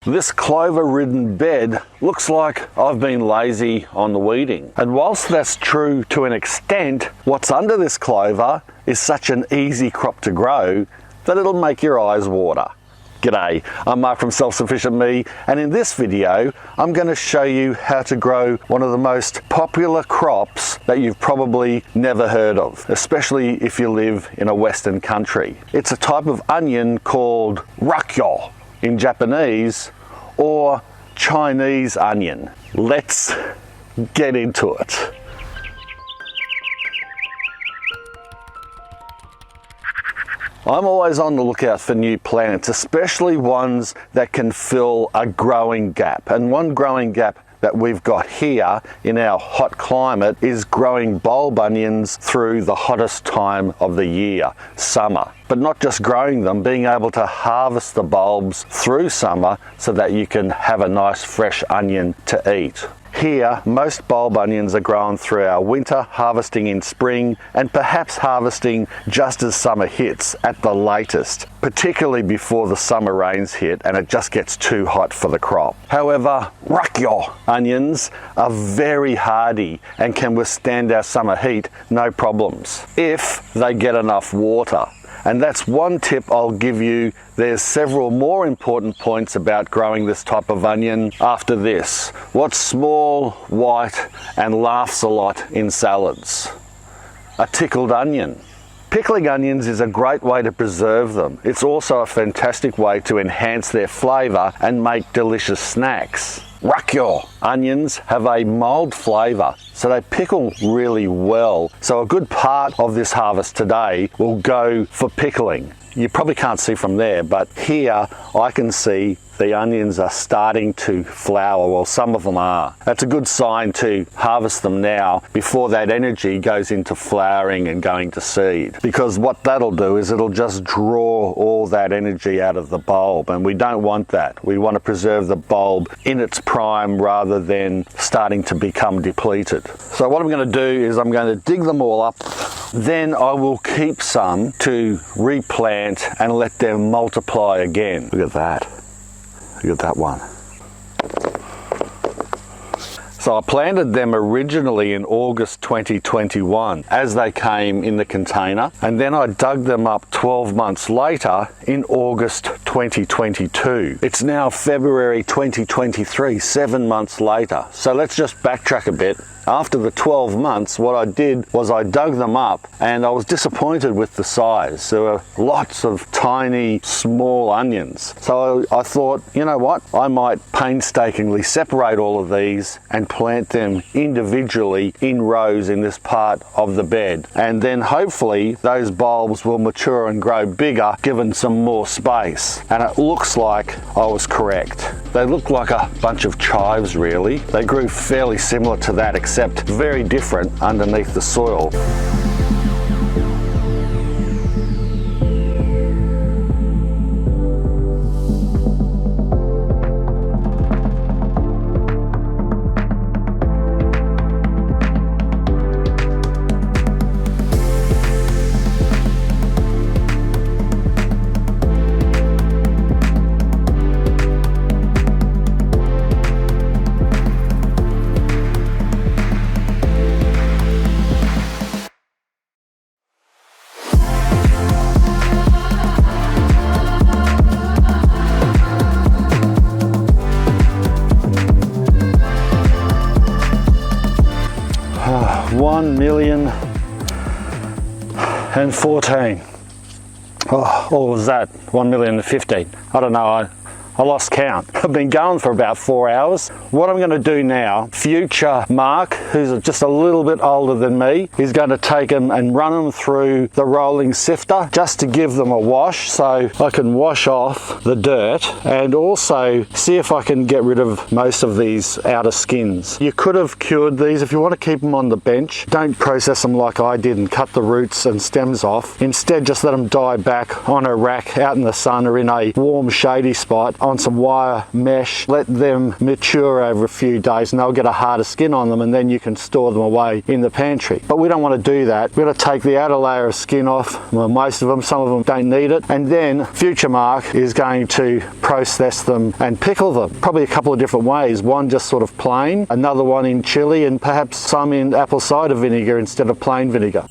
This clover-ridden bed looks like I've been lazy on the weeding. And whilst that's true to an extent, what's under this clover is such an easy crop to grow that it'll make your eyes water. G'day, I'm Mark from Self-Sufficient Me, and in this video I'm going to show you how to grow one of the most popular crops that you've probably never heard of, especially if you live in a Western country. It's a type of onion called Rakkyo in Japanese, or Chinese onion. Let's get into it. I'm always on the lookout for new plants, especially ones that can fill a growing gap. And one growing gap that we've got here in our hot climate is growing bulb onions through the hottest time of the year, summer. But not just growing them, being able to harvest the bulbs through summer so that you can have a nice fresh onion to eat. Here, most bulb onions are grown through our winter, harvesting in spring, and perhaps harvesting just as summer hits at the latest, particularly before the summer rains hit and it just gets too hot for the crop. However, Rakkyo onions are very hardy and can withstand our summer heat no problems, if they get enough water. And that's one tip I'll give you. There's several more important points about growing this type of onion after this. What's small, white, and laughs a lot in salads? A tickled onion. Pickling onions is a great way to preserve them. It's also a fantastic way to enhance their flavour and make delicious snacks. Rakkyo onions have a mild flavour, so they pickle really well. So a good part of this harvest today will go for pickling. You probably can't see from there, but here I can see the onions are starting to flower. Well, some of them are. That's a good sign to harvest them now before that energy goes into flowering and going to seed. Because what that'll do is it'll just draw all that energy out of the bulb, and we don't want that. We want to preserve the bulb in its prime rather than starting to become depleted. So what I'm going to do is I'm going to dig them all up. Then I will keep some to replant and let them multiply again. Look at that. Look at that one. So I planted them originally in August 2021 as they came in the container, and then I dug them up 12 months later in August 2022. It's now February 2023, 7 months later. So let's just backtrack a bit. After the 12 months, what I did was I dug them up, and I was disappointed with the size. There were lots of tiny, small onions. So I thought, you know what? I might painstakingly separate all of these and plant them individually in rows in this part of the bed. And then hopefully those bulbs will mature and grow bigger given some more space. And it looks like I was correct. They look like a bunch of chives really. They grew fairly similar to that, except very different underneath the soil. $1,000,014. Oh, or was that 1,015,015? I don't know. I lost count. I've been going for about 4 hours. What I'm going to do now, future Mark, who's just a little bit older than me, is going to take them and run them through the rolling sifter just to give them a wash so I can wash off the dirt and also see if I can get rid of most of these outer skins. You could have cured these. If you want to keep them on the bench, don't process them like I did and cut the roots and stems off. Instead, just let them die back on a rack out in the sun or in a warm, shady spot on some wire mesh, let them mature over a few days, and they'll get a harder skin on them, and then you can store them away in the pantry. But we don't want to do that. We're going to take the outer layer of skin off, well, most of them, some of them don't need it, and then Future Mark is going to process them and pickle them. Probably a couple of different ways. One just sort of plain, another one in chili, and perhaps some in apple cider vinegar instead of plain vinegar.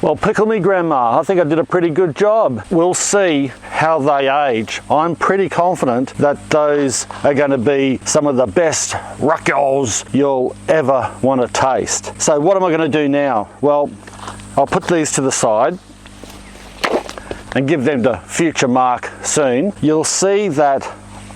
Well, pickle me grandma, I think I did a pretty good job. We'll see how they age. I'm pretty confident that those are going to be some of the best rakyos you'll ever want to taste. So what am I going to do now? Well, I'll put these to the side and give them to Future Mark soon. You'll see that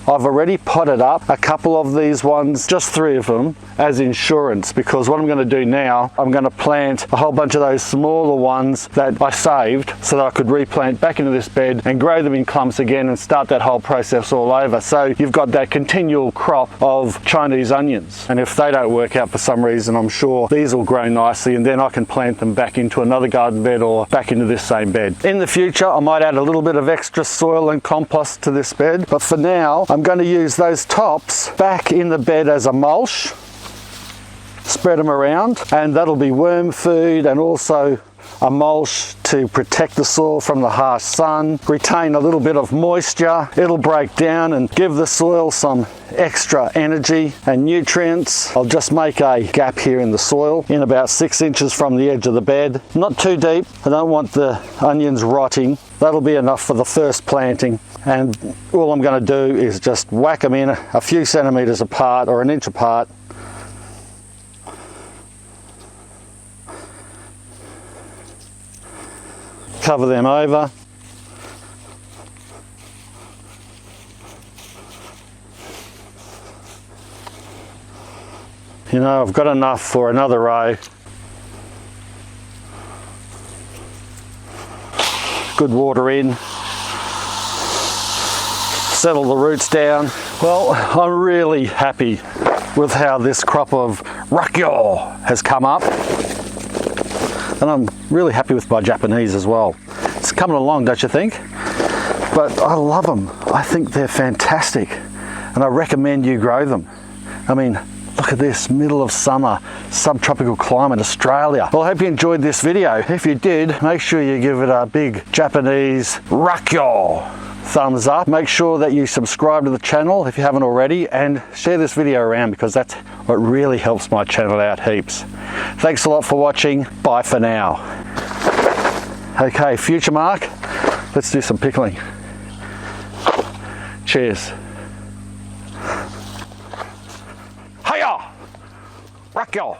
I've already potted up a couple of these ones, just 3 of them, as insurance, because what I'm going to do now, I'm going to plant a whole bunch of those smaller ones that I saved so that I could replant back into this bed and grow them in clumps again and start that whole process all over. So you've got that continual crop of Chinese onions, and if they don't work out for some reason, I'm sure these will grow nicely, and then I can plant them back into another garden bed or back into this same bed. In the future, I might add a little bit of extra soil and compost to this bed, but for now I'm going to use those tops back in the bed as a mulch. Spread them around, and that'll be worm food and also a mulch to protect the soil from the harsh sun, retain a little bit of moisture. It'll break down and give the soil some extra energy and nutrients. I'll just make a gap here in the soil in about 6 inches from the edge of the bed. Not too deep, I don't want the onions rotting. That'll be enough for the first planting, and all I'm going to do is just whack them in a few centimeters apart or an inch apart. Cover them over. You know, I've got enough for another row. Good water in. Settle the roots down. Well, I'm really happy with how this crop of Rakkyo has come up. And I'm really happy with my Japanese as well. It's coming along, don't you think? But I love them. I think they're fantastic, and I recommend you grow them. I mean, Look at this, middle of summer, subtropical climate, Australia. Well, I hope you enjoyed this video. If you did, make sure you give it a big Japanese Rakkyo thumbs up. Make sure that you subscribe to the channel if you haven't already, and share this video around, because that's what really helps my channel out heaps. Thanks a lot for watching. Bye for now. Okay, future Mark, let's do some pickling. Cheers. Hiya! Rakkyo!